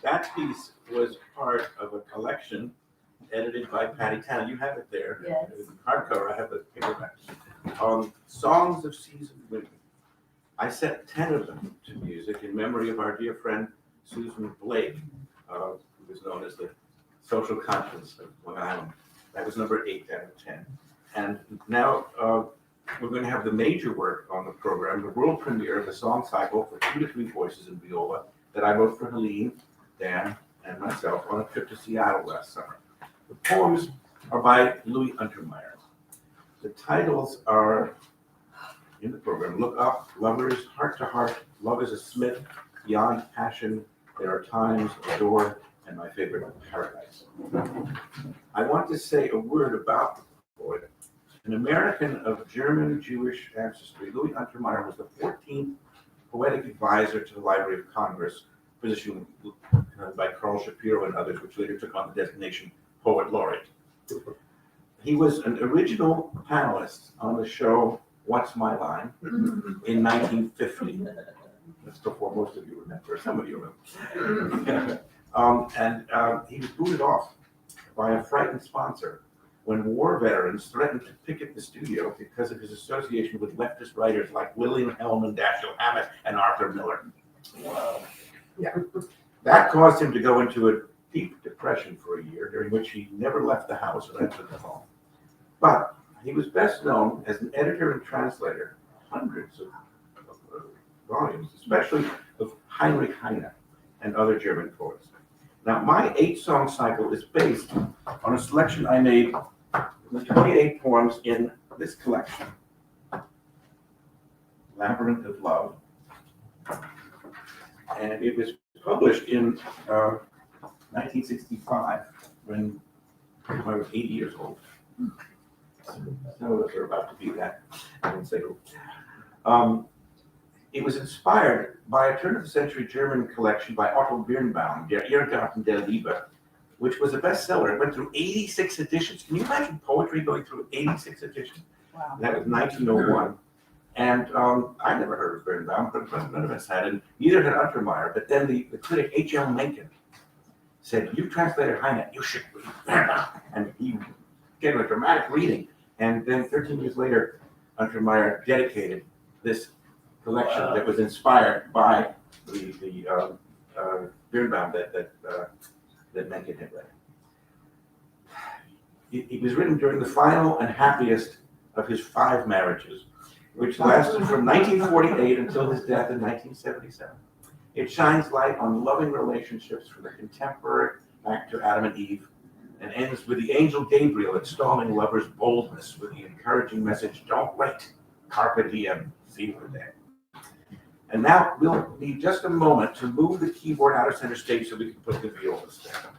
That piece was part of a collection edited by Patty Tanner. You have it there. Yes. It's hardcover. I have the paperback. Songs of Seasoned Women. I set 10 of them to music in memory of our dear friend Susan Blake, who was known as the social conscience of Long Island. That was number 8 out of 10. And now we're going to have the major work on the program, the world premiere of the song cycle for 2 to 3 voices in viola that I wrote for Helene, Dan, and myself on a trip to Seattle last summer. The poems are by Louis Untermeyer. The titles are in the program: Look Up, Lovers, Heart to Heart, Love is a Smith, Beyond Passion, There Are Times, Adore, and my favorite, Paradise. I want to say a word about the poet. An American of German Jewish ancestry, Louis Untermeyer was the 14th poetic advisor to the Library of Congress, position by Carl Shapiro and others, which later took on the designation Poet Laureate. He was an original panelist on the show What's My Line in 1950. That's before most of you remember, some of you remember. He was booted off by a frightened sponsor when war veterans threatened to picket the studio because of his association with leftist writers like William Hellman, Dashiell Hammett, and Arthur Miller. Wow. Yeah. That caused him to go into a deep depression for a year, during which he never left the house or entered the home. But he was best known as an editor and translator, hundreds of volumes, especially of Heinrich Heine and other German poets. Now, my 8-song cycle is based on a selection I made with 28 poems in this collection, Labyrinth of Love. And it was published in 1965, when I was 80 years old. Some of us are about to be that. I won't say who. It was inspired by a turn-of-the-century German collection by Otto Birnbaum, Der Irrgarten der Liebe, which was a bestseller. It went through 86 editions. Can you imagine poetry going through 86 editions? Wow. That was 1901. And I never heard of Birnbaum, but none of us had, and neither had Untermeyer. But then the critic H.L. Mencken said, "You translated Heine, you should read Birnbaum." And he gave a dramatic reading. And then 13 years later, Untermeyer dedicated this collection that was inspired by the Birnbaum that Mencken had read. It was written during the final and happiest of his 5 marriages, which lasted from 1948 until his death in 1977. It shines light on loving relationships from the contemporary back to Adam and Eve, and ends with the angel Gabriel extolling lovers' boldness with the encouraging message, "Don't wait, carpe diem, seize the day." And now we'll need just a moment to move the keyboard out of center stage so we can put the violas down.